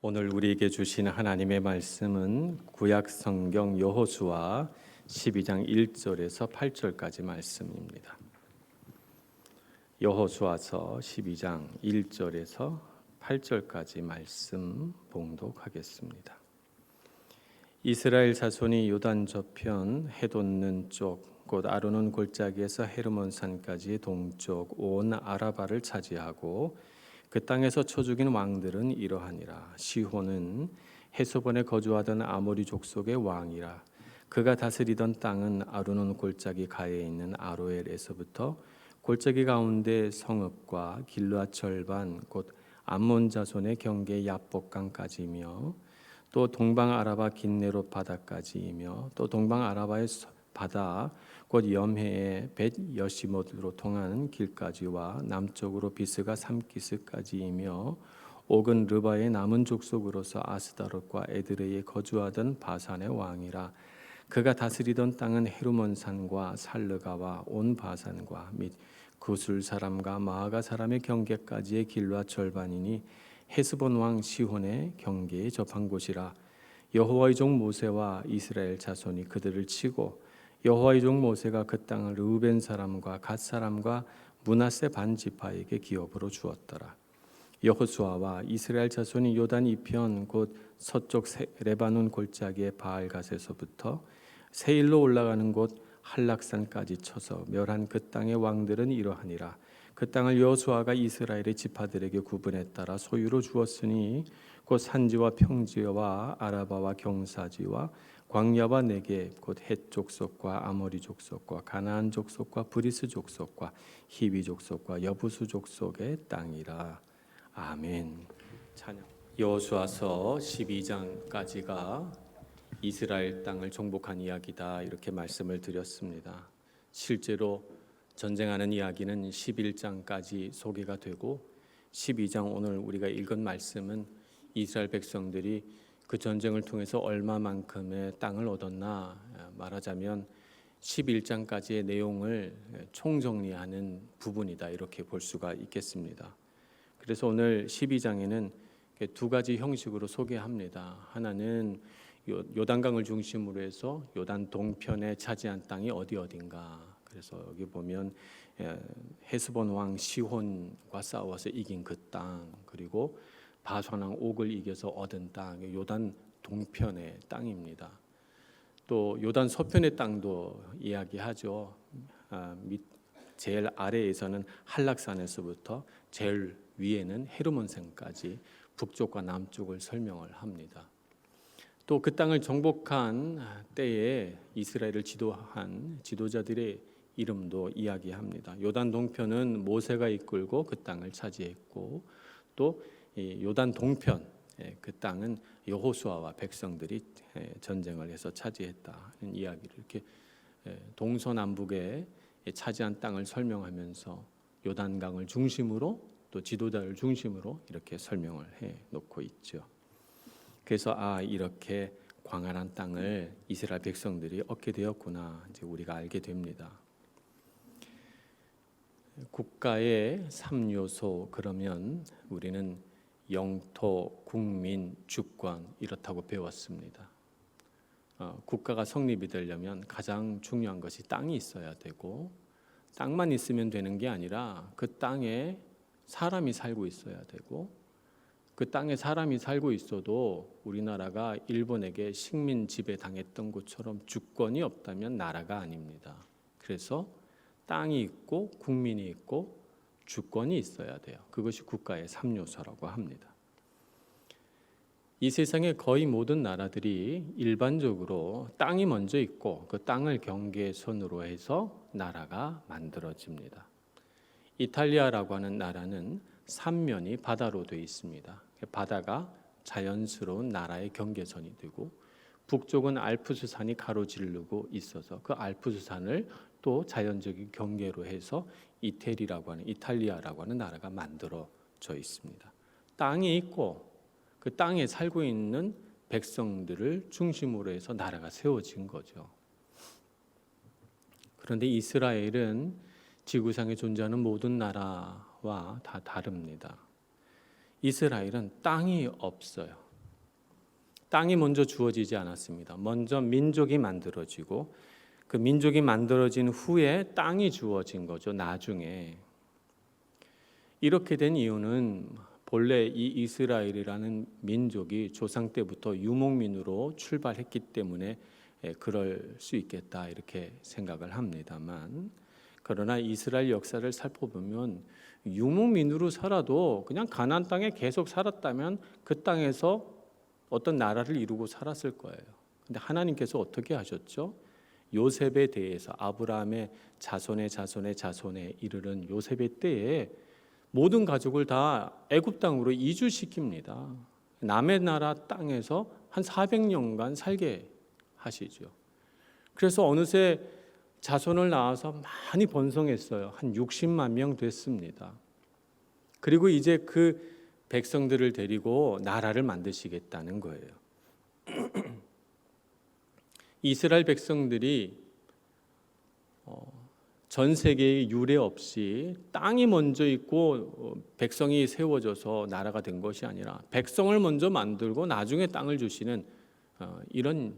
오늘 우리에게 주신 하나님의 말씀은 구약 성경 여호수아 12장 1절에서 8절까지 말씀입니다. 여호수아서 12장 1절에서 8절까지 말씀 봉독하겠습니다. 이스라엘 자손이 요단 저편 해 돋는 쪽 곧 아르논 골짜기에서 헤르몬 산까지 동쪽 온 아라바를 차지하고 그 땅에서 쳐 죽인 왕들은 이러하니라. 시혼은 헤스본에 거주하던 아모리 족속의 왕이라. 그가 다스리던 땅은 아르논 골짜기 가에 있는 아로엘에서부터 골짜기 가운데 성읍과 길르앗 절반 곧 암몬 자손의 경계 야복강까지이며 또 동방 아라바 긴네롯 바다까지이며 또 동방 아라바의 바다 곧 염해의 벳 여시못으로 통하는 길까지와 남쪽으로 비스가 삼기스까지이며 옥은 르바의 남은 족속으로서 아스다롯과 에드레에 거주하던 바산의 왕이라. 그가 다스리던 땅은 헤르몬 산과 살르가와 온 바산과 및 구술 사람과 마아가 사람의 경계까지의 길과 절반이니 헤스본 왕 시혼의 경계에 접한 곳이라. 여호와의 종 모세와 이스라엘 자손이 그들을 치고 여호와의 종 모세가 그 땅을 르우벤 사람과 갓 사람과 므낫세 반 지파에게 기업으로 주었더라. 여호수아와 이스라엘 자손이 요단 이편 곧 서쪽 레바논 골짜기의 바알갓에서부터 세일로 올라가는 곳 한락산까지 쳐서 멸한 그 땅의 왕들은 이러하니라. 그 땅을 여호수아가 이스라엘의 지파들에게 구분에 따라 소유로 주었으니 곧 산지와 평지와 아라바와 경사지와 광야와 네겝 곧 헷 족속과 아모리 족속과 가나안 족속과 브리스 족속과 히비 족속과 여부수 족속의 땅이라. 아멘. 찬양. 여호수아서 12장까지가 이스라엘 땅을 정복한 이야기다 이렇게 말씀을 드렸습니다. 실제로 전쟁하는 이야기는 11장까지 소개가 되고 12장 오늘 우리가 읽은 말씀은 이스라엘 백성들이 그 전쟁을 통해서 얼마만큼의 땅을 얻었나 말하자면 11장까지의 내용을 총정리하는 부분이다 이렇게 볼 수가 있겠습니다. 그래서 오늘 12장에는 두 가지 형식으로 소개합니다. 하나는 요단강을 중심으로 해서 요단 동편에 차지한 땅이 어딘가. 그래서 여기 보면 헤스본 왕 시혼과 싸워서 이긴 그 땅, 그리고 바산 왕 옥을 이겨서 얻은 땅, 요단 동편의 땅입니다. 또 요단 서편의 땅도 이야기하죠. 제일 아래에서는 한락산에서부터 제일 위에는 헤르몬산까지 북쪽과 남쪽을 설명을 합니다. 또 그 땅을 정복한 때에 이스라엘을 지도한 지도자들의 이름도 이야기합니다. 요단 동편은 모세가 이끌고 그 땅을 차지했고, 또 요단 동편 그 땅은 여호수아와 백성들이 전쟁을 해서 차지했다는 이야기를 이렇게 동서남북에 차지한 땅을 설명하면서 요단강을 중심으로 또 지도자를 중심으로 이렇게 설명을 해 놓고 있죠. 그래서 이렇게 광활한 땅을 이스라엘 백성들이 얻게 되었구나 이제 우리가 알게 됩니다. 국가의 3요소 그러면 우리는 영토, 국민, 주권 이렇다고 배웠습니다. 국가가 성립이 되려면 가장 중요한 것이 땅이 있어야 되고, 땅만 있으면 되는 게 아니라 그 땅에 사람이 살고 있어야 되고, 그 땅에 사람이 살고 있어도 우리나라가 일본에게 식민 지배 당했던 것처럼 주권이 없다면 나라가 아닙니다. 그래서 땅이 있고 국민이 있고 주권이 있어야 돼요. 그것이 국가의 3요소라고 합니다. 이 세상의 거의 모든 나라들이 일반적으로 땅이 먼저 있고 그 땅을 경계선으로 해서 나라가 만들어집니다. 이탈리아라고 하는 나라는 삼면이 바다로 되어 있습니다. 바다가 자연스러운 나라의 경계선이 되고, 북쪽은 알프스 산이 가로지르고 있어서 그 알프스 산을 또 자연적인 경계로 해서 이탈리아라고 하는 나라가 만들어져 있습니다. 땅이 있고 그 땅에 살고 있는 백성들을 중심으로 해서 나라가 세워진 거죠. 그런데 이스라엘은 지구상에 존재하는 모든 나라와 다 다릅니다. 이스라엘은 땅이 없어요. 땅이 먼저 주어지지 않았습니다. 먼저 민족이 만들어지고 그 민족이 만들어진 후에 땅이 주어진 거죠. 나중에. 이렇게 된 이유는 본래 이 이스라엘이라는 민족이 조상 때부터 유목민으로 출발했기 때문에 그럴 수 있겠다 이렇게 생각을 합니다만, 그러나 이스라엘 역사를 살펴보면 유목민으로 살아도 그냥 가나안 땅에 계속 살았다면 그 땅에서 어떤 나라를 이루고 살았을 거예요. 근데 하나님께서 어떻게 하셨죠? 요셉에 대해서 아브라함의 자손의 자손의 자손에 이르는 요셉의 때에 모든 가족을 다 애굽 땅으로 이주시킵니다. 남의 나라 땅에서 한 400년간 살게 하시죠. 그래서 어느새 자손을 낳아서 많이 번성했어요. 한 60만 명 됐습니다. 그리고 이제 그 백성들을 데리고 나라를 만드시겠다는 거예요. 이스라엘 백성들이 전 세계의 유례 없이 땅이 먼저 있고 백성이 세워져서 나라가 된 것이 아니라 백성을 먼저 만들고 나중에 땅을 주시는 이런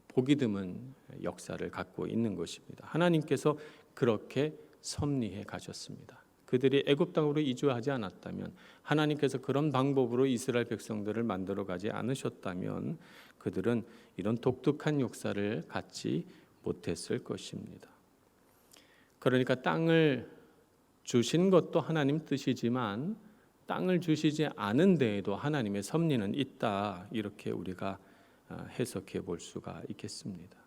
보기 드문 역사를 갖고 있는 것입니다. 하나님께서 그렇게 섭리해 가셨습니다. 그들이 애굽 땅으로 이주하지 않았다면, 하나님께서 그런 방법으로 이스라엘 백성들을 만들어 가지 않으셨다면 그들은 이런 독특한 역사를 갖지 못했을 것입니다. 그러니까 땅을 주신 것도 하나님 뜻이지만 땅을 주시지 않은 데에도 하나님의 섭리는 있다, 이렇게 우리가 해석해 볼 수가 있겠습니다.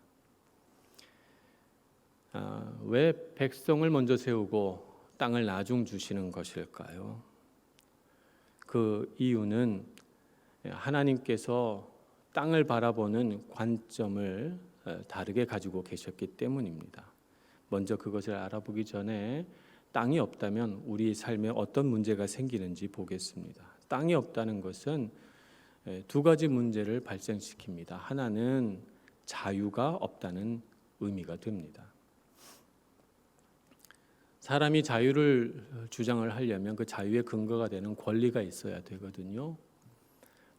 왜 백성을 먼저 세우고 땅을 나중 주시는 것일까요? 그 이유는 하나님께서 땅을 바라보는 관점을 다르게 가지고 계셨기 때문입니다. 먼저 그것을 알아보기 전에 땅이 없다면 우리 삶에 어떤 문제가 생기는지 보겠습니다. 땅이 없다는 것은 두 가지 문제를 발생시킵니다. 하나는 자유가 없다는 의미가 됩니다. 사람이 자유를 주장을 하려면 그 자유의 근거가 되는 권리가 있어야 되거든요.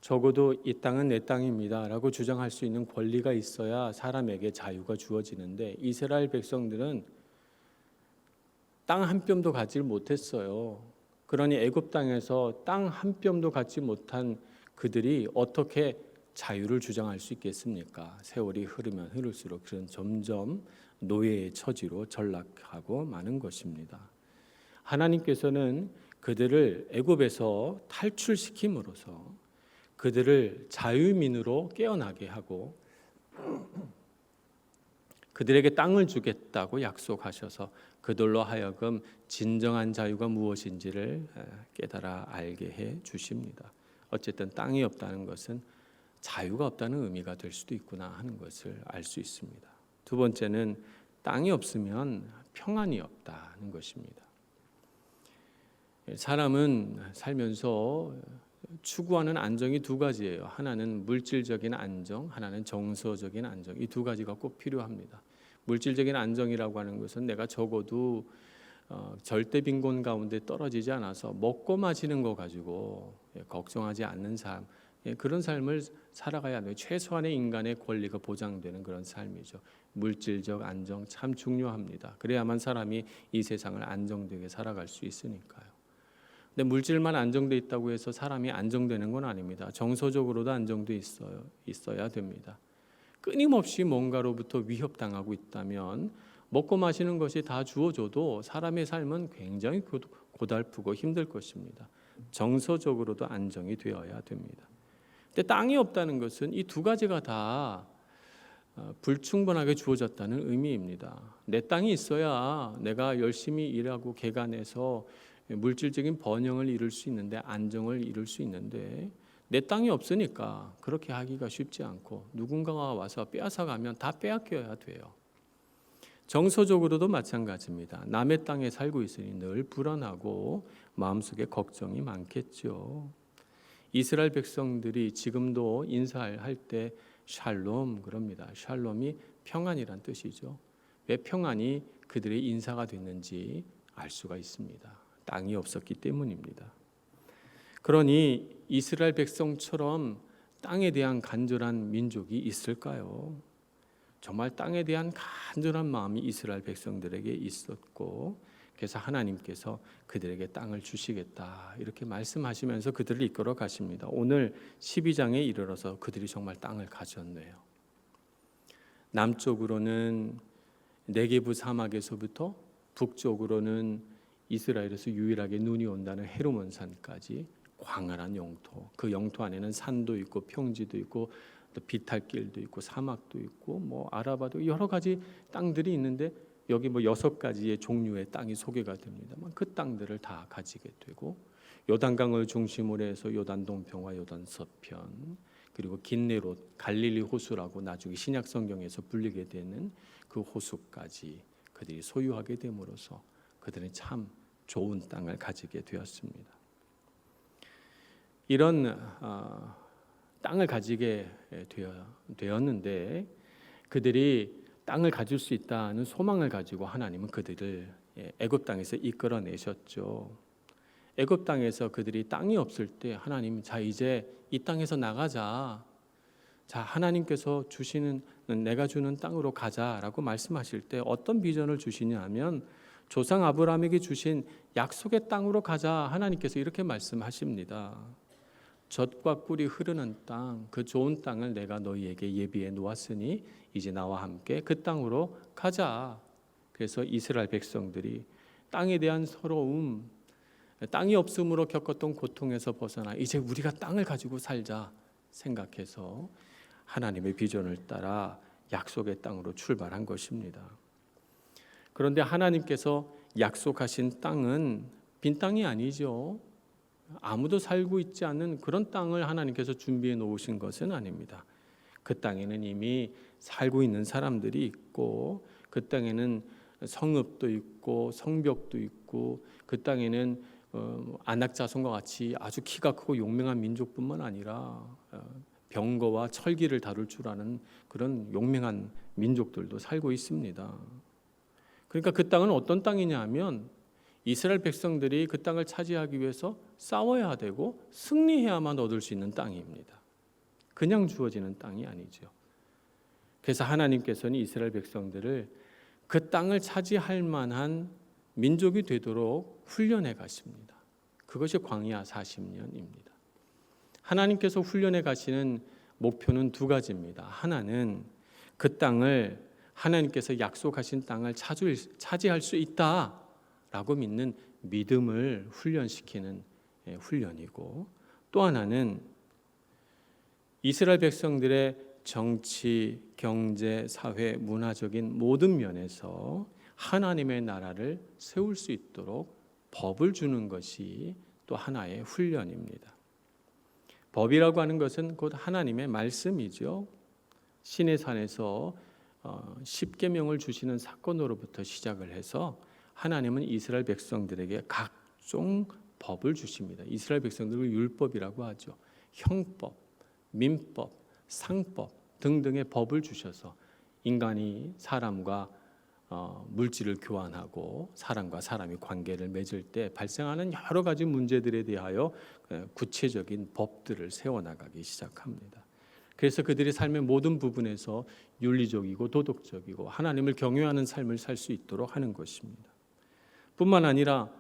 적어도 이 땅은 내 땅입니다 라고 주장할 수 있는 권리가 있어야 사람에게 자유가 주어지는데, 이스라엘 백성들은 땅 한 뼘도 갖지 못했어요. 그러니 애굽 땅에서 땅 한 뼘도 갖지 못한 그들이 어떻게 자유를 주장할 수 있겠습니까? 세월이 흐르면 흐를수록 그런 점점 노예의 처지로 전락하고 마는 것입니다. 하나님께서는 그들을 애굽에서 탈출시킴으로써 그들을 자유민으로 깨어나게 하고 그들에게 땅을 주겠다고 약속하셔서 그들로 하여금 진정한 자유가 무엇인지를 깨달아 알게 해 주십니다. 어쨌든 땅이 없다는 것은 자유가 없다는 의미가 될 수도 있구나 하는 것을 알 수 있습니다. 두 번째는 땅이 없으면 평안이 없다는 것입니다. 사람은 살면서 추구하는 안정이 두 가지예요. 하나는 물질적인 안정, 하나는 정서적인 안정. 이 두 가지가 꼭 필요합니다. 물질적인 안정이라고 하는 것은 내가 적어도 절대 빈곤 가운데 떨어지지 않아서 먹고 마시는 거 가지고 걱정하지 않는 삶, 그런 삶을 살아가야 돼요. 최소한의 인간의 권리가 보장되는 그런 삶이죠. 물질적 안정 참 중요합니다. 그래야만 사람이 이 세상을 안정되게 살아갈 수 있으니까요. 근데 물질만 안정돼 있다고 해서 사람이 안정되는 건 아닙니다. 정서적으로도 안정돼 있어야 됩니다. 끊임없이 뭔가로부터 위협당하고 있다면 먹고 마시는 것이 다 주어져도 사람의 삶은 굉장히 고달프고 힘들 것입니다. 정서적으로도 안정이 되어야 됩니다. 근데 땅이 없다는 것은 이 두 가지가 다 불충분하게 주어졌다는 의미입니다. 내 땅이 있어야 내가 열심히 일하고 개간해서 물질적인 번영을 이룰 수 있는데, 안정을 이룰 수 있는데, 내 땅이 없으니까 그렇게 하기가 쉽지 않고 누군가가 와서 빼앗아가면 다 빼앗겨야 돼요. 정서적으로도 마찬가지입니다. 남의 땅에 살고 있으니 늘 불안하고 마음속에 걱정이 많겠죠. 이스라엘 백성들이 지금도 인사할 때 샬롬 그럽니다. 샬롬이 평안이란 뜻이죠. 왜 평안이 그들의 인사가 됐는지 알 수가 있습니다. 땅이 없었기 때문입니다. 그러니 이스라엘 백성처럼 땅에 대한 간절한 민족이 있을까요? 정말 땅에 대한 간절한 마음이 이스라엘 백성들에게 있었고, 그래서 하나님께서 그들에게 땅을 주시겠다 이렇게 말씀하시면서 그들을 이끌어 가십니다. 오늘 12장에 이르러서 그들이 정말 땅을 가졌네요. 남쪽으로는 네게부 사막에서부터 북쪽으로는 이스라엘에서 유일하게 눈이 온다는 헤르몬 산까지 광활한 영토, 그 영토 안에는 산도 있고 평지도 있고 또 비탈길도 있고 사막도 있고 뭐 아라바도 여러 가지 땅들이 있는데, 여기 뭐 6가지의 종류의 땅이 소개가 됩니다만 그 땅들을 다 가지게 되고, 요단강을 중심으로 해서 요단 동편과 요단 서편, 그리고 긴네롯 갈릴리 호수라고 나중에 신약 성경에서 불리게 되는 그 호수까지 그들이 소유하게 됨으로써 그들은 참 좋은 땅을 가지게 되었습니다. 이런 땅을 가지게 되었는데, 그들이 땅을 가질 수 있다는 소망을 가지고 하나님은 그들을 애굽 땅에서 이끌어내셨죠. 애굽 땅에서 그들이 땅이 없을 때 하나님, 자 이제 이 땅에서 나가자, 자 하나님께서 주시는 내가 주는 땅으로 가자라고 말씀하실 때 어떤 비전을 주시냐 하면, 조상 아브라함에게 주신 약속의 땅으로 가자, 하나님께서 이렇게 말씀하십니다. 젖과 꿀이 흐르는 땅, 그 좋은 땅을 내가 너희에게 예비해 놓았으니 이제 나와 함께 그 땅으로 가자. 그래서 이스라엘 백성들이 땅에 대한 서러움, 땅이 없음으로 겪었던 고통에서 벗어나 이제 우리가 땅을 가지고 살자 생각해서 하나님의 비전을 따라 약속의 땅으로 출발한 것입니다. 그런데 하나님께서 약속하신 땅은 빈 땅이 아니죠. 아무도 살고 있지 않는 그런 땅을 하나님께서 준비해 놓으신 것은 아닙니다. 그 땅에는 이미 살고 있는 사람들이 있고, 그 땅에는 성읍도 있고 성벽도 있고, 그 땅에는 안악자손과 같이 아주 키가 크고 용맹한 민족뿐만 아니라 병거와 철기를 다룰 줄 아는 그런 용맹한 민족들도 살고 있습니다. 그러니까 그 땅은 어떤 땅이냐 하면, 이스라엘 백성들이 그 땅을 차지하기 위해서 싸워야 되고 승리해야만 얻을 수 있는 땅입니다. 그냥 주어지는 땅이 아니죠. 그래서 하나님께서는 이스라엘 백성들을 그 땅을 차지할 만한 민족이 되도록 훈련해 가십니다. 그것이 광야 40년입니다. 하나님께서 훈련해 가시는 목표는 2가지입니다. 하나는 그 땅을, 하나님께서 약속하신 땅을 차지할 수 있다라고 믿는 믿음을 훈련시키는 훈련이고, 또 하나는 이스라엘 백성들의 정치, 경제, 사회, 문화적인 모든 면에서 하나님의 나라를 세울 수 있도록 법을 주는 것이 또 하나의 훈련입니다. 법이라고 하는 것은 곧 하나님의 말씀이죠. 시내산에서 10계명을 주시는 사건으로부터 시작을 해서 하나님은 이스라엘 백성들에게 각종 법을 주십니다. 이스라엘 백성들을 율법이라고 하죠. 형법, 민법, 상법 등등의 법을 주셔서 인간이 사람과 물질을 교환하고 사람과 사람이 관계를 맺을 때 발생하는 여러 가지 문제들에 대하여 구체적인 법들을 세워나가기 시작합니다. 그래서 그들이 삶의 모든 부분에서 윤리적이고 도덕적이고 하나님을 경외하는 삶을 살 수 있도록 하는 것입니다. 뿐만 아니라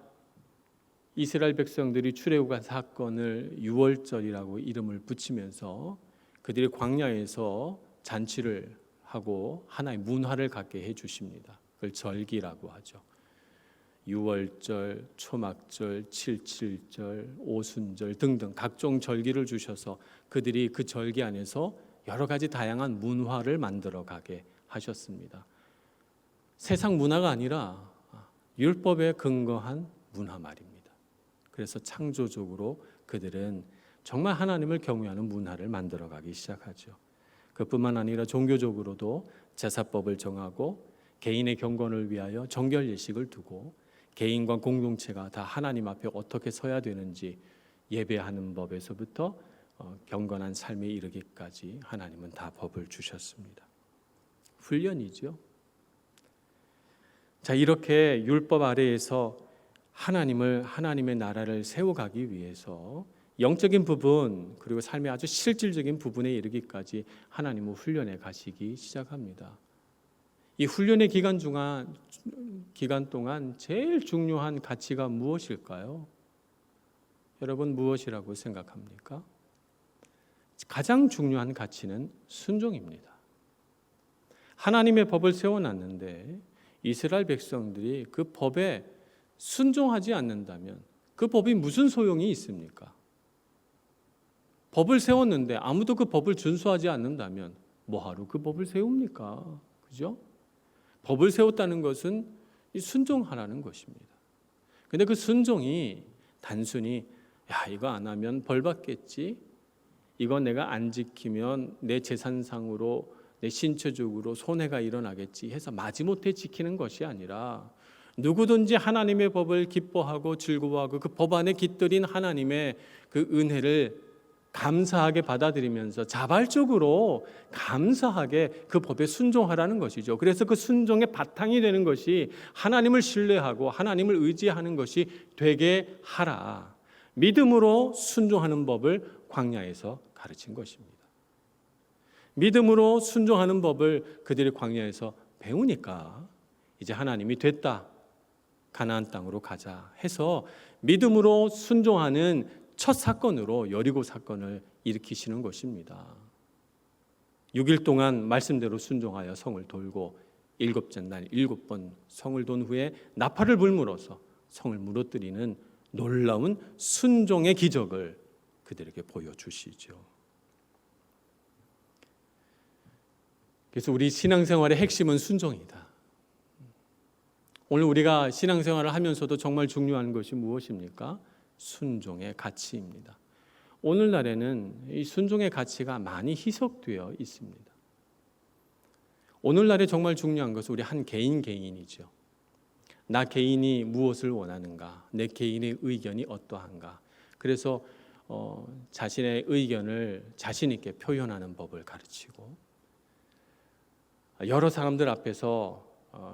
이스라엘 백성들이 출애굽한 사건을 유월절이라고 이름을 붙이면서 그들이 광야에서 잔치를 하고 하나의 문화를 갖게 해 주십니다. 그걸 절기라고 하죠. 유월절, 초막절, 칠칠절, 오순절 등등 각종 절기를 주셔서 그들이 그 절기 안에서 여러 가지 다양한 문화를 만들어 가게 하셨습니다. 세상 문화가 아니라 율법에 근거한 문화 말입니다. 그래서 창조적으로 그들은 정말 하나님을 경외하는 문화를 만들어 가기 시작하죠. 그뿐만 아니라 종교적으로도 제사법을 정하고 개인의 경건을 위하여 정결 예식을 두고 개인과 공동체가 다 하나님 앞에 어떻게 서야 되는지 예배하는 법에서부터 경건한 삶에 이르기까지 하나님은 다 법을 주셨습니다. 훈련이죠. 자, 이렇게 율법 아래에서 하나님의 나라를 세워가기 위해서 영적인 부분 그리고 삶의 아주 실질적인 부분에 이르기까지 하나님은 훈련해 가시기 시작합니다. 이 훈련의 기간 동안 제일 중요한 가치가 무엇일까요? 여러분 무엇이라고 생각합니까? 가장 중요한 가치는 순종입니다. 하나님의 법을 세워놨는데 이스라엘 백성들이 그 법에 순종하지 않는다면 그 법이 무슨 소용이 있습니까? 법을 세웠는데 아무도 그 법을 준수하지 않는다면 뭐하러 그 법을 세웁니까? 그죠? 법을 세웠다는 것은 순종하라는 것입니다. 근데 그 순종이 단순히 이거 안 하면 벌 받겠지, 이거 내가 안 지키면 내 재산상으로 내 신체적으로 손해가 일어나겠지 해서 마지못해 지키는 것이 아니라 누구든지 하나님의 법을 기뻐하고 즐거워하고 그 법 안에 깃들인 하나님의 그 은혜를 감사하게 받아들이면서 자발적으로 감사하게 그 법에 순종하라는 것이죠. 그래서 그 순종의 바탕이 되는 것이 하나님을 신뢰하고 하나님을 의지하는 것이 되게 하라. 믿음으로 순종하는 법을 광야에서 가르친 것입니다. 믿음으로 순종하는 법을 그들이 광야에서 배우니까 이제 하나님이 됐다, 가나안 땅으로 가자 해서 믿음으로 순종하는 첫 사건으로 여리고 사건을 일으키시는 것입니다. 6일 동안 말씀대로 순종하여 성을 돌고 7째 날 7번 성을 돈 후에 나팔을 불물어서 성을 무너뜨리는 놀라운 순종의 기적을 그들에게 보여주시죠. 그래서 우리 신앙생활의 핵심은 순종이다. 오늘 우리가 신앙생활을 하면서도 정말 중요한 것이 무엇입니까? 순종의 가치입니다. 오늘날에는 이 순종의 가치가 많이 희석되어 있습니다. 오늘날에 정말 중요한 것은 우리 한 개인이죠. 나 개인이 무엇을 원하는가? 내 개인의 의견이 어떠한가? 그래서 자신의 의견을 자신 있게 표현하는 법을 가르치고 여러 사람들 앞에서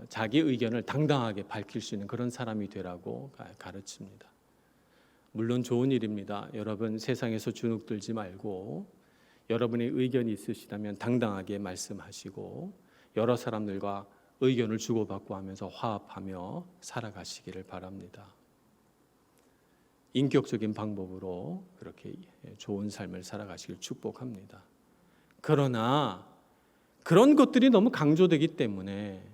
자기 의견을 당당하게 밝힐 수 있는 그런 사람이 되라고 가르칩니다. 물론 좋은 일입니다. 여러분 세상에서 주눅들지 말고 여러분의 의견이 있으시다면 당당하게 말씀하시고 여러 사람들과 의견을 주고받고 하면서 화합하며 살아가시기를 바랍니다. 인격적인 방법으로 그렇게 좋은 삶을 살아가시길 축복합니다. 그러나 그런 것들이 너무 강조되기 때문에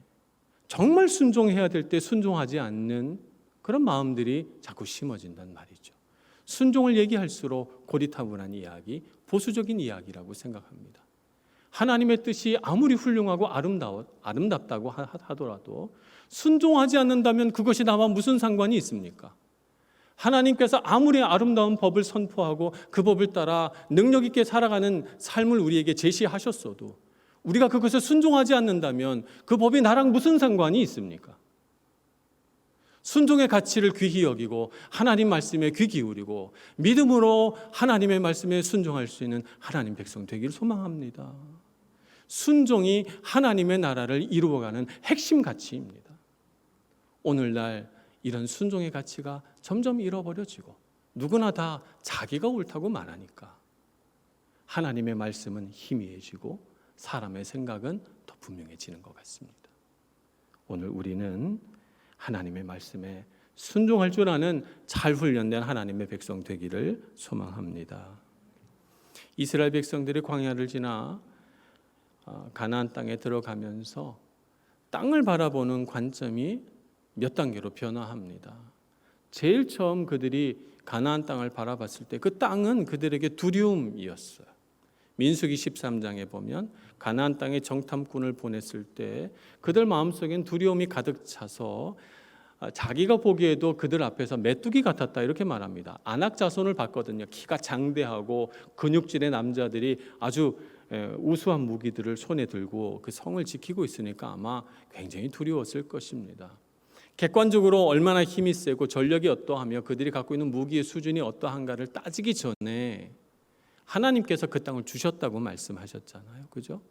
정말 순종해야 될 때 순종하지 않는 그런 마음들이 자꾸 심어진단 말이죠. 순종을 얘기할수록 고리타분한 이야기, 보수적인 이야기라고 생각합니다. 하나님의 뜻이 아무리 훌륭하고 아름답다고 하더라도 순종하지 않는다면 그것이 나와 무슨 상관이 있습니까? 하나님께서 아무리 아름다운 법을 선포하고 그 법을 따라 능력 있게 살아가는 삶을 우리에게 제시하셨어도 우리가 그것을 순종하지 않는다면 그 법이 나랑 무슨 상관이 있습니까? 순종의 가치를 귀히 여기고 하나님 말씀에 귀 기울이고 믿음으로 하나님의 말씀에 순종할 수 있는 하나님 백성 되기를 소망합니다. 순종이 하나님의 나라를 이루어가는 핵심 가치입니다. 오늘날 이런 순종의 가치가 점점 잃어버려지고 누구나 다 자기가 옳다고 말하니까 하나님의 말씀은 희미해지고 사람의 생각은 더 분명해지는 것 같습니다. 오늘 우리는 하나님의 말씀에 순종할 줄 아는 잘 훈련된 하나님의 백성 되기를 소망합니다. 이스라엘 백성들이 광야를 지나 가나안 땅에 들어가면서 땅을 바라보는 관점이 몇 단계로 변화합니다. 제일 처음 그들이 가나안 땅을 바라봤을 때 그 땅은 그들에게 두려움이었어요. 민수기 13장에 보면 가나안 땅에 정탐꾼을 보냈을 때 그들 마음속엔 두려움이 가득 차서 자기가 보기에도 그들 앞에서 메뚜기 같았다 이렇게 말합니다. 아낙 자손을 봤거든요. 키가 장대하고 근육질의 남자들이 아주 우수한 무기들을 손에 들고 그 성을 지키고 있으니까 아마 굉장히 두려웠을 것입니다. 객관적으로 얼마나 힘이 세고 전력이 어떠하며 그들이 갖고 있는 무기의 수준이 어떠한가를 따지기 전에 하나님께서 그 땅을 주셨다고 말씀하셨잖아요. 그죠?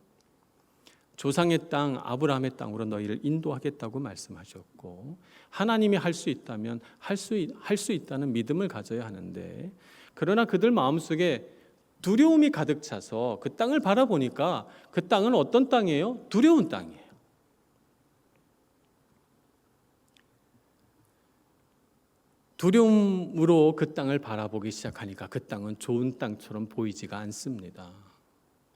조상의 땅, 아브라함의 땅으로 너희를 인도하겠다고 말씀하셨고 하나님이 할 수 있다면 할 수 있다는 믿음을 가져야 하는데 그러나 그들 마음속에 두려움이 가득 차서 그 땅을 바라보니까 그 땅은 어떤 땅이에요? 두려운 땅이에요. 두려움으로 그 땅을 바라보기 시작하니까 그 땅은 좋은 땅처럼 보이지가 않습니다.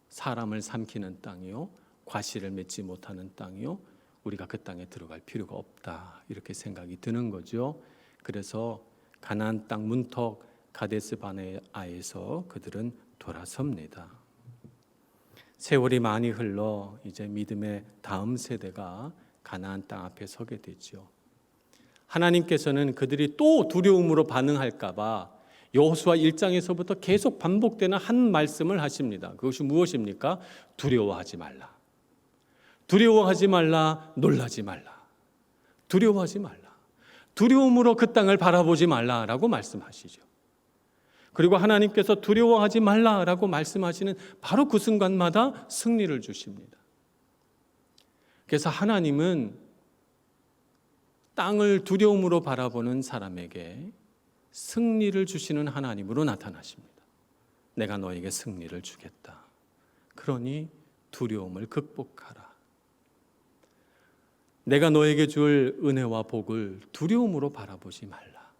사람을 삼키는 땅이요, 과실을 맺지 못하는 땅이요, 우리가 그 땅에 들어갈 필요가 없다, 이렇게 생각이 드는 거죠. 그래서 가나안 땅 문턱 가데스 바네아에서 그들은 돌아섭니다. 세월이 많이 흘러 이제 믿음의 다음 세대가 가나안 땅 앞에 서게 되죠. 하나님께서는 그들이 또 두려움으로 반응할까 봐 여호수아 1장에서부터 계속 반복되는 한 말씀을 하십니다. 그것이 무엇입니까? 두려워하지 말라. 두려워하지 말라. 놀라지 말라. 두려워하지 말라. 두려움으로 그 땅을 바라보지 말라라고 말씀하시죠. 그리고 하나님께서 두려워하지 말라라고 말씀하시는 바로 그 순간마다 승리를 주십니다. 그래서 하나님은 땅을 두려움으로 바라보는 사람에게 승리를 주시는 하나님으로 나타나십니다. 내가 너에게 승리를 주겠다. 그러니 두려움을 극복하라. 내가 너에게 줄 은혜와 복을 두려움으로 바라보지 말라.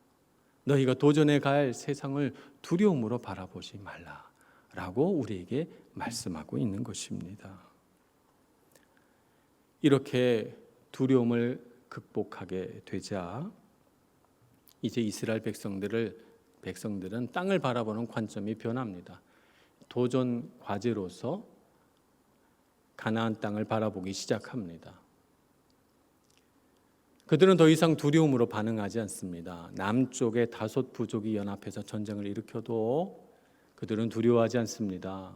너희가 도전해 갈 세상을 두려움으로 바라보지 말라라고 우리에게 말씀하고 있는 것입니다. 이렇게 두려움을 극복하게 되자 이제 이스라엘 백성들은 땅을 바라보는 관점이 변합니다. 도전 과제로서 가나안 땅을 바라보기 시작합니다. 그들은 더 이상 두려움으로 반응하지 않습니다. 남쪽의 다섯 부족이 연합해서 전쟁을 일으켜도 그들은 두려워하지 않습니다.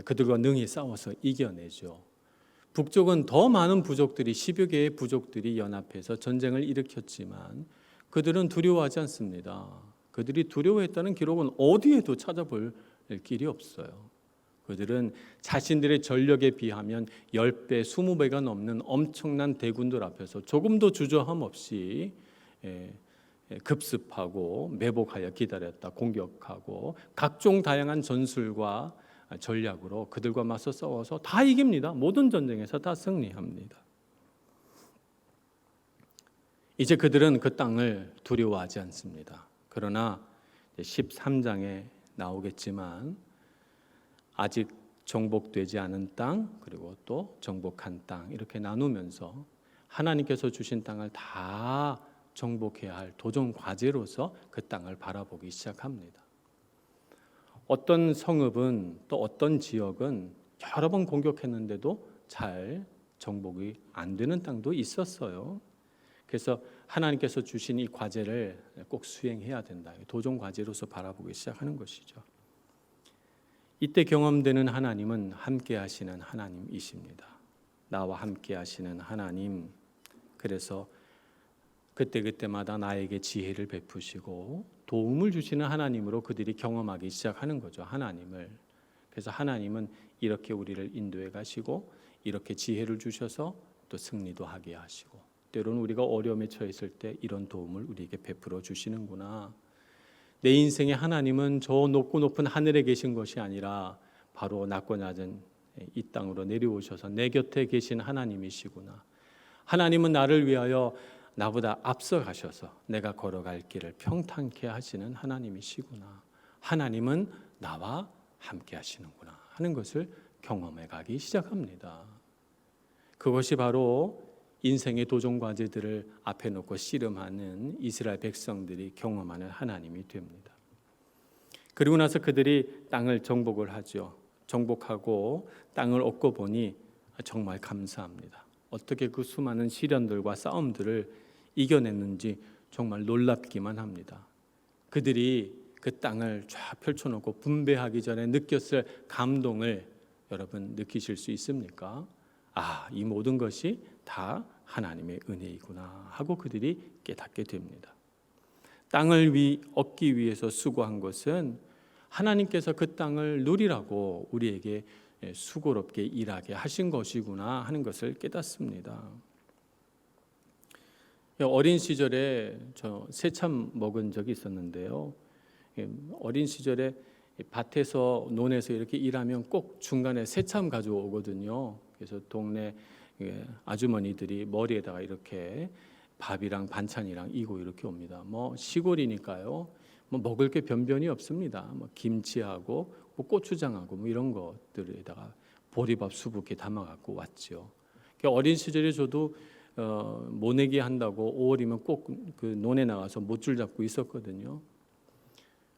그들과 능히 싸워서 이겨내죠. 북쪽은 더 많은 부족들이 10여 개의 부족들이 연합해서 전쟁을 일으켰지만 그들은 두려워하지 않습니다. 그들이 두려워했다는 기록은 어디에도 찾아볼 길이 없어요. 그들은 자신들의 전력에 비하면 10배, 20배가 넘는 엄청난 대군들 앞에서 조금도 주저함 없이 급습하고 매복하여 기다렸다, 공격하고 각종 다양한 전술과 전략으로 그들과 맞서 싸워서 다 이깁니다. 모든 전쟁에서 다 승리합니다. 이제 그들은 그 땅을 두려워하지 않습니다. 그러나 13장에 나오겠지만 아직 정복되지 않은 땅, 그리고 또 정복한 땅, 이렇게 나누면서 하나님께서 주신 땅을 다 정복해야 할 도전 과제로서 그 땅을 바라보기 시작합니다. 어떤 성읍은, 또 어떤 지역은 여러 번 공격했는데도 잘 정복이 안 되는 땅도 있었어요. 그래서 하나님께서 주신 이 과제를 꼭 수행해야 된다. 도전 과제로서 바라보기 시작하는 것이죠. 이때 경험되는 하나님은 함께 하시는 하나님이십니다. 나와 함께 하시는 하나님. 그래서 그때그때마다 나에게 지혜를 베푸시고 도움을 주시는 하나님으로 그들이 경험하기 시작하는 거죠. 하나님을. 그래서 하나님은 이렇게 우리를 인도해 가시고 이렇게 지혜를 주셔서 또 승리도 하게 하시고 때로는 우리가 어려움에 처했을 때 이런 도움을 우리에게 베풀어 주시는구나. 내 인생의 하나님은 저 높고 높은 하늘에 계신 것이 아니라 바로 낮고 낮은 이 땅으로 내려오셔서 내 곁에 계신 하나님이시구나. 하나님은 나를 위하여 나보다 앞서가셔서 내가 걸어갈 길을 평탄케 하시는 하나님이시구나. 하나님은 나와 함께 하시는구나 하는 것을 경험해 가기 시작합니다. 그것이 바로 인생의 도전 과제들을 앞에 놓고 씨름하는 이스라엘 백성들이 경험하는 하나님이 됩니다. 그리고 나서 그들이 땅을 정복을 하죠. 정복하고 땅을 얻고 보니 정말 감사합니다. 어떻게 그 수많은 시련들과 싸움들을 이겨냈는지 정말 놀랍기만 합니다. 그들이 그 땅을 쫙 펼쳐놓고 분배하기 전에 느꼈을 감동을 여러분 느끼실 수 있습니까? 이 모든 것이 다 하나님의 은혜이구나 하고 그들이 깨닫게 됩니다. 땅을 얻기 위해서 수고한 것은 하나님께서 그 땅을 누리라고 우리에게 수고롭게 일하게 하신 것이구나 하는 것을 깨닫습니다. 어린 시절에 저 새참 먹은 적이 있었는데요. 어린 시절에 밭에서 논에서 이렇게 일하면 꼭 중간에 새참 가져오거든요. 그래서 동네 아주머니들이 머리에다가 이렇게 밥이랑 반찬이랑 이고 이렇게 옵니다. 뭐 시골이니까요. 뭐 먹을 게 변변이 없습니다. 뭐 김치하고 뭐 고추장하고 뭐 이런 것들에다가 보리밥 수북히 담아 갖고 왔죠. 어린 시절에 저도 모내기 한다고 5월이면 꼭 그 논에 나가서 못줄 잡고 있었거든요.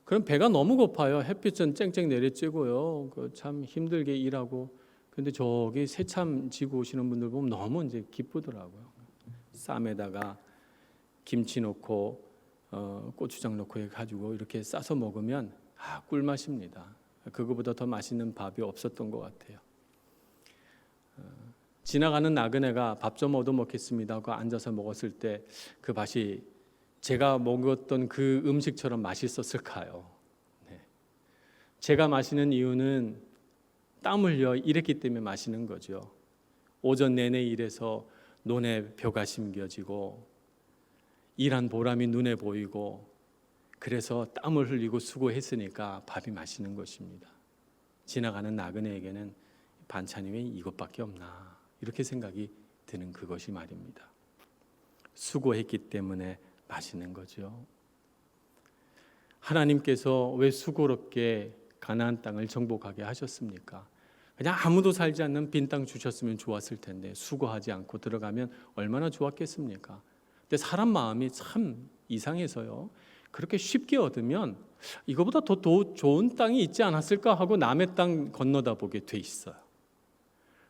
그럼 배가 너무 고파요. 햇빛은 쨍쨍 내리쬐고요. 참 힘들게 일하고. 근데 저기 새참 지고 오시는 분들 보면 너무 이제 기쁘더라고요. 쌈에다가 김치 넣고 고추장 넣고 해가지고 이렇게 싸서 먹으면 꿀맛입니다. 그거보다 더 맛있는 밥이 없었던 것 같아요. 지나가는 나그네가 밥 좀 얻어 먹겠습니다 하고 앉아서 먹었을 때 그 밥이 제가 먹었던 그 음식처럼 맛있었을까요? 네. 제가 마시는 이유는 땀 흘려 일했기 때문에 마시는 거죠. 오전 내내 일해서 논에 벼가 심겨지고 일한 보람이 눈에 보이고 그래서 땀을 흘리고 수고했으니까 밥이 맛있는 것입니다. 지나가는 나그네에게는 반찬이 왜 이것밖에 없나 이렇게 생각이 드는 그것이 말입니다. 수고했기 때문에 맛있는 거죠. 하나님께서 왜 수고롭게 가나안 땅을 정복하게 하셨습니까? 그냥 아무도 살지 않는 빈 땅 주셨으면 좋았을 텐데 수고하지 않고 들어가면 얼마나 좋았겠습니까? 근데 사람 마음이 참 이상해서요. 그렇게 쉽게 얻으면 이거보다 더 좋은 땅이 있지 않았을까 하고 남의 땅 건너다 보게 돼 있어요.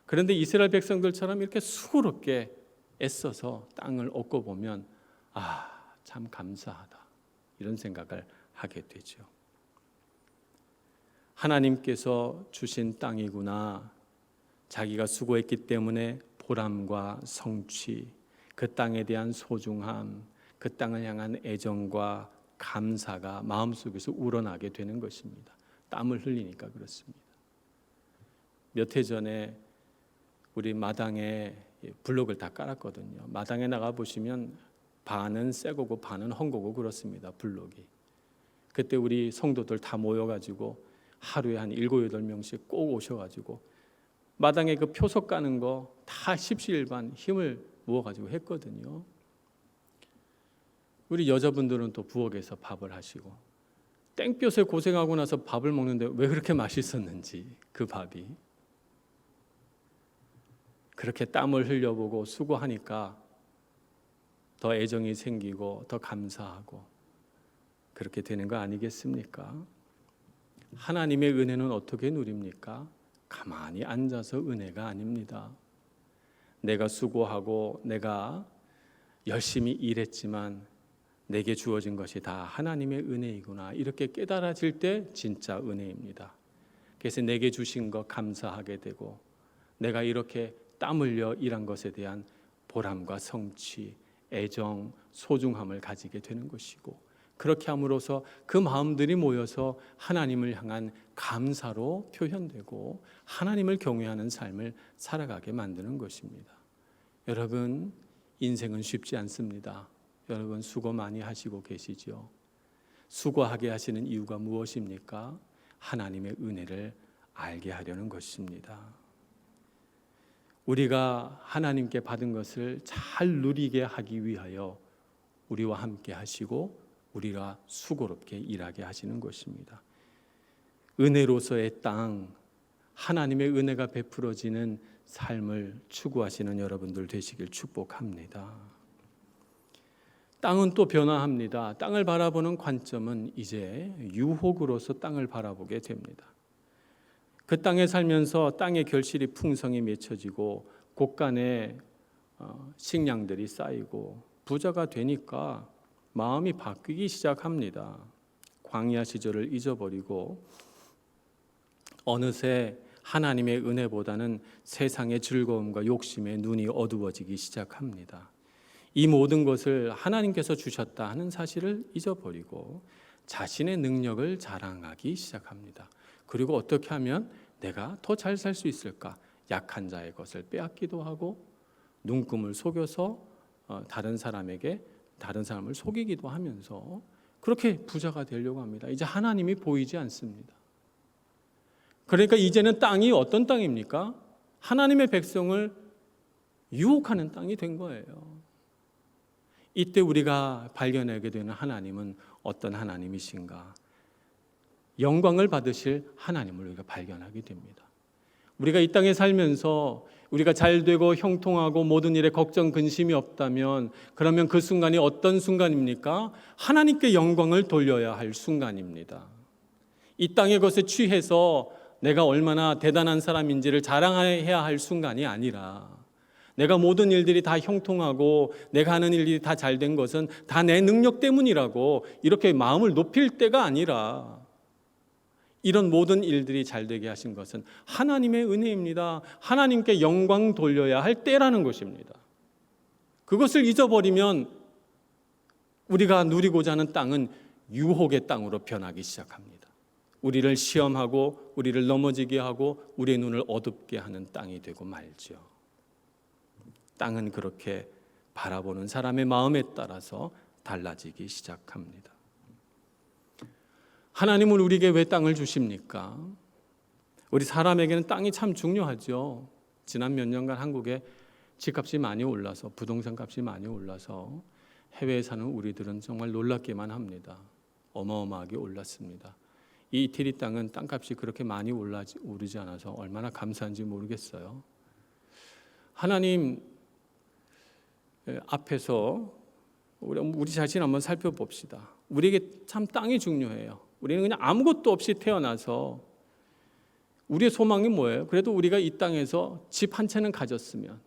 그런데 이스라엘 백성들처럼 이렇게 수고롭게 애써서 땅을 얻고 보면 참 감사하다 이런 생각을 하게 되죠. 하나님께서 주신 땅이구나. 자기가 수고했기 때문에 보람과 성취, 그 땅에 대한 소중함, 그 땅을 향한 애정과 감사가 마음속에서 우러나게 되는 것입니다. 땀을 흘리니까 그렇습니다. 몇 해 전에 우리 마당에 블록을 다 깔았거든요. 마당에 나가 보시면 반은 새 거고 반은 헝 거고 그렇습니다. 블록이. 그때 우리 성도들 다 모여가지고 하루에 한 7, 8명씩 꼭 오셔가지고 마당에 그 표석 까는 거 다 십시일반 힘을 모아가지고 했거든요. 우리 여자분들은 또 부엌에서 밥을 하시고 땡볕에 고생하고 나서 밥을 먹는데 왜 그렇게 맛있었는지 그 밥이 그렇게 땀을 흘려보고 수고하니까 더 애정이 생기고 더 감사하고 그렇게 되는 거 아니겠습니까? 하나님의 은혜는 어떻게 누립니까? 가만히 앉아서 은혜가 아닙니다. 내가 수고하고 내가 열심히 일했지만 내게 주어진 것이 다 하나님의 은혜이구나 이렇게 깨달아질 때 진짜 은혜입니다. 그래서 내게 주신 것 감사하게 되고 내가 이렇게 땀 흘려 일한 것에 대한 보람과 성취, 애정, 소중함을 가지게 되는 것이고 그렇게 함으로써 그 마음들이 모여서 하나님을 향한 감사로 표현되고 하나님을 경외하는 삶을 살아가게 만드는 것입니다. 여러분, 인생은 쉽지 않습니다. 여러분 수고 많이 하시고 계시죠? 수고하게 하시는 이유가 무엇입니까? 하나님의 은혜를 알게 하려는 것입니다. 우리가 하나님께 받은 것을 잘 누리게 하기 위하여 우리와 함께 하시고 우리가 수고롭게 일하게 하시는 것입니다. 은혜로서의 땅, 하나님의 은혜가 베풀어지는 삶을 추구하시는 여러분들 되시길 축복합니다. 땅은 또 변화합니다. 땅을 바라보는 관점은 이제 유혹으로서 땅을 바라보게 됩니다. 그 땅에 살면서 땅의 결실이 풍성히 맺혀지고 곳간에 식량들이 쌓이고 부자가 되니까 마음이 바뀌기 시작합니다. 광야 시절을 잊어버리고 어느새 하나님의 은혜보다는 세상의 즐거움과 욕심에 눈이 어두워지기 시작합니다. 이 모든 것을 하나님께서 주셨다 하는 사실을 잊어버리고 자신의 능력을 자랑하기 시작합니다. 그리고 어떻게 하면 내가 더 잘 살 수 있을까? 약한 자의 것을 빼앗기도 하고 눈금을 속여서 다른 사람을 속이기도 하면서 그렇게 부자가 되려고 합니다. 이제 하나님이 보이지 않습니다. 그러니까 이제는 땅이 어떤 땅입니까? 하나님의 백성을 유혹하는 땅이 된 거예요. 이때 우리가 발견하게 되는 하나님은 어떤 하나님이신가? 영광을 받으실 하나님을 우리가 발견하게 됩니다. 우리가 이 땅에 살면서 우리가 잘되고 형통하고 모든 일에 걱정 근심이 없다면 그러면 그 순간이 어떤 순간입니까? 하나님께 영광을 돌려야 할 순간입니다. 이 땅의 것에 취해서 내가 얼마나 대단한 사람인지를 자랑해야 할 순간이 아니라 내가 모든 일들이 다 형통하고 내가 하는 일들이 다 잘된 것은 다 내 능력 때문이라고 이렇게 마음을 높일 때가 아니라 이런 모든 일들이 잘되게 하신 것은 하나님의 은혜입니다. 하나님께 영광 돌려야 할 때라는 것입니다. 그것을 잊어버리면 우리가 누리고자 하는 땅은 유혹의 땅으로 변하기 시작합니다. 우리를 시험하고 우리를 넘어지게 하고 우리의 눈을 어둡게 하는 땅이 되고 말죠. 땅은 그렇게 바라보는 사람의 마음에 따라서 달라지기 시작합니다. 하나님은 우리에게 왜 땅을 주십니까? 우리 사람에게는 땅이 참 중요하죠. 지난 몇 년간 한국에 집값이 많이 올라서 부동산 값이 많이 올라서 해외에 사는 우리들은 정말 놀랍기만 합니다. 어마어마하게 올랐습니다. 이 이태리 땅은 땅값이 그렇게 많이 오르지 않아서 얼마나 감사한지 모르겠어요. 하나님 앞에서 우리 자신 한번 살펴봅시다. 우리에게 참 땅이 중요해요. 우리는 그냥 아무것도 없이 태어나서 우리의 소망이 뭐예요? 그래도 우리가 이 땅에서 집 한 채는 가졌으면,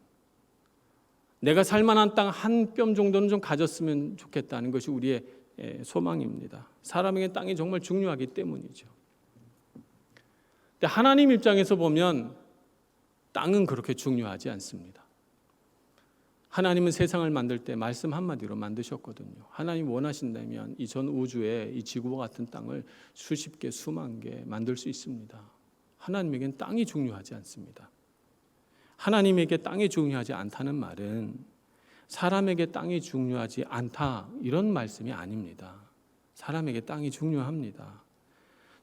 내가 살만한 땅 한 뼘 정도는 좀 가졌으면 좋겠다는 것이 우리의 소망입니다. 사람에게 땅이 정말 중요하기 때문이죠. 근데 하나님 입장에서 보면 땅은 그렇게 중요하지 않습니다. 하나님은 세상을 만들 때 말씀 한마디로 만드셨거든요. 하나님 원하신다면 이 전 우주에 이 지구와 같은 땅을 수십 개, 수만 개 만들 수 있습니다. 하나님에겐 땅이 중요하지 않습니다. 하나님에게 땅이 중요하지 않다는 말은 사람에게 땅이 중요하지 않다 이런 말씀이 아닙니다. 사람에게 땅이 중요합니다.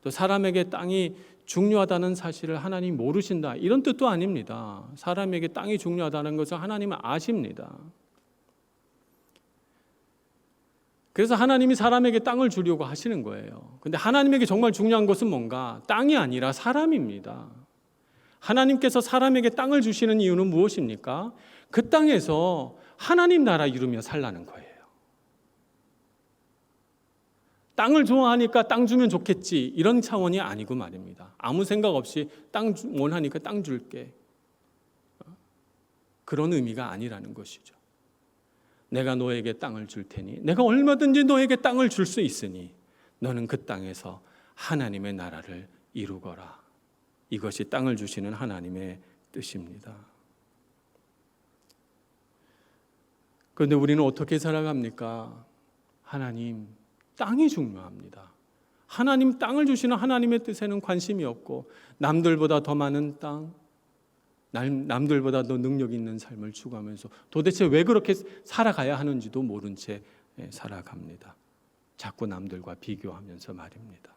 또 사람에게 땅이 중요하다는 사실을 하나님이 모르신다 이런 뜻도 아닙니다. 사람에게 땅이 중요하다는 것을 하나님은 아십니다. 그래서 하나님이 사람에게 땅을 주려고 하시는 거예요. 근데 하나님에게 정말 중요한 것은 뭔가? 땅이 아니라 사람입니다. 하나님께서 사람에게 땅을 주시는 이유는 무엇입니까? 그 땅에서 하나님 나라 이루며 살라는 거예요. 땅을 좋아하니까 땅 주면 좋겠지 이런 차원이 아니고 말입니다. 아무 생각 없이 땅 원하니까 땅 줄게 그런 의미가 아니라는 것이죠. 내가 너에게 땅을 줄 테니 내가 얼마든지 너에게 땅을 줄 수 있으니 너는 그 땅에서 하나님의 나라를 이루거라. 이것이 땅을 주시는 하나님의 뜻입니다. 그런데 우리는 어떻게 살아갑니까? 하나님 땅이 중요합니다. 하나님 땅을 주시는 하나님의 뜻에는 관심이 없고 남들보다 더 많은 땅, 남들보다 더 능력 있는 삶을 추구하면서 도대체 왜 그렇게 살아가야 하는지도 모른 채 살아갑니다. 자꾸 남들과 비교하면서 말입니다.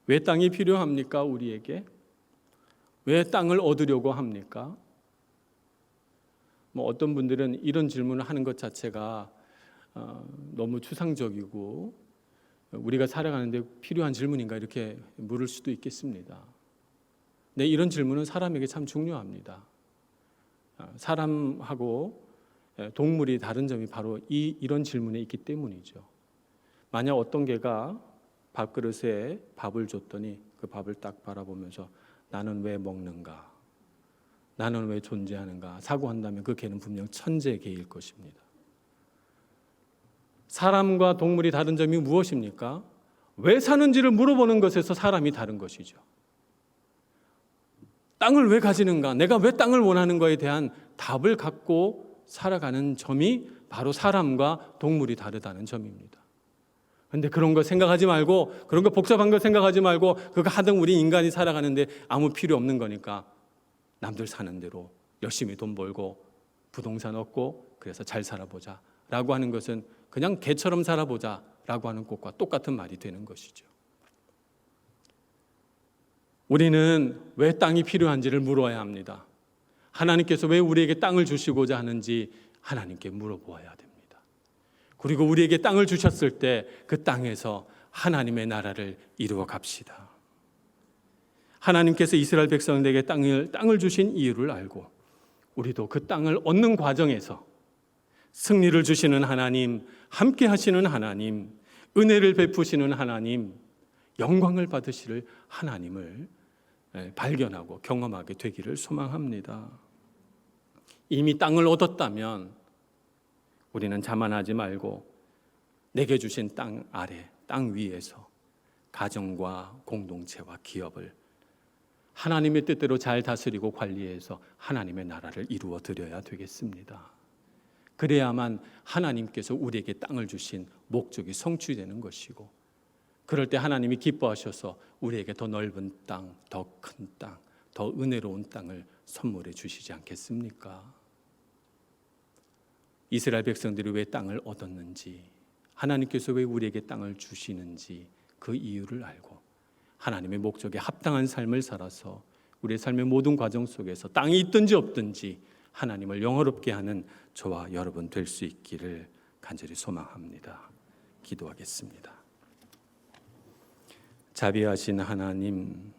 왜 땅이 필요합니까? 우리에게? 왜 땅을 얻으려고 합니까? 어떤 분들은 이런 질문을 하는 것 자체가 너무 추상적이고 우리가 살아가는데 필요한 질문인가 이렇게 물을 수도 있겠습니다. 네, 이런 질문은 사람에게 참 중요합니다. 사람하고 동물이 다른 점이 바로 이런 질문에 있기 때문이죠. 만약 어떤 개가 밥그릇에 밥을 줬더니 그 밥을 딱 바라보면서 나는 왜 먹는가? 나는 왜 존재하는가? 사고한다면 그 개는 분명 천재 개일 것입니다. 사람과 동물이 다른 점이 무엇입니까? 왜 사는지를 물어보는 것에서 사람이 다른 것이죠. 땅을 왜 가지는가? 내가 왜 땅을 원하는가에 대한 답을 갖고 살아가는 점이 바로 사람과 동물이 다르다는 점입니다. 그런데 그런 거 생각하지 말고, 그런 거 복잡한 거 생각하지 말고, 그거 하등 우리 인간이 살아가는데 아무 필요 없는 거니까 남들 사는 대로 열심히 돈 벌고 부동산 얻고 그래서 잘 살아보자 라고 하는 것은 그냥 개처럼 살아보자라고 하는 것과 똑같은 말이 되는 것이죠. 우리는 왜 땅이 필요한지를 물어야 합니다. 하나님께서 왜 우리에게 땅을 주시고자 하는지 하나님께 물어보아야 됩니다. 그리고 우리에게 땅을 주셨을 때 그 땅에서 하나님의 나라를 이루어 갑시다. 하나님께서 이스라엘 백성들에게 땅을 주신 이유를 알고 우리도 그 땅을 얻는 과정에서 승리를 주시는 하나님, 함께 하시는 하나님, 은혜를 베푸시는 하나님, 영광을 받으실 하나님을 발견하고 경험하게 되기를 소망합니다. 이미 땅을 얻었다면 우리는 자만하지 말고 내게 주신 땅 아래, 땅 위에서 가정과 공동체와 기업을 하나님의 뜻대로 잘 다스리고 관리해서 하나님의 나라를 이루어 드려야 되겠습니다. 그래야만 하나님께서 우리에게 땅을 주신 목적이 성취되는 것이고, 그럴 때 하나님이 기뻐하셔서 우리에게 더 넓은 땅, 더 큰 땅, 더 은혜로운 땅을 선물해 주시지 않겠습니까? 이스라엘 백성들이 왜 땅을 얻었는지, 하나님께서 왜 우리에게 땅을 주시는지 그 이유를 알고 하나님의 목적에 합당한 삶을 살아서 우리의 삶의 모든 과정 속에서 땅이 있든지 없든지 하나님을 영화롭게 하는 저와 여러분 될 수 있기를 간절히 소망합니다. 기도하겠습니다. 자비하신 하나님,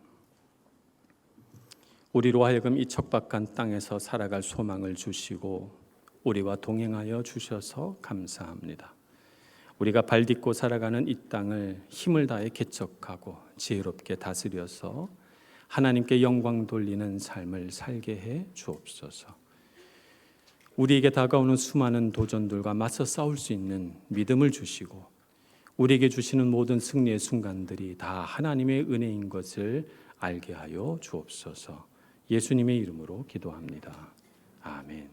우리로 하여금 이 척박한 땅에서 살아갈 소망을 주시고 우리와 동행하여 주셔서 감사합니다. 우리가 발딛고 살아가는 이 땅을 힘을 다해 개척하고 지혜롭게 다스려서 하나님께 영광 돌리는 삶을 살게 해 주옵소서. 우리에게 다가오는 수많은 도전들과 맞서 싸울 수 있는 믿음을 주시고 우리에게 주시는 모든 승리의 순간들이 다 하나님의 은혜인 것을 알게 하여 주옵소서. 예수님의 이름으로 기도합니다. 아멘.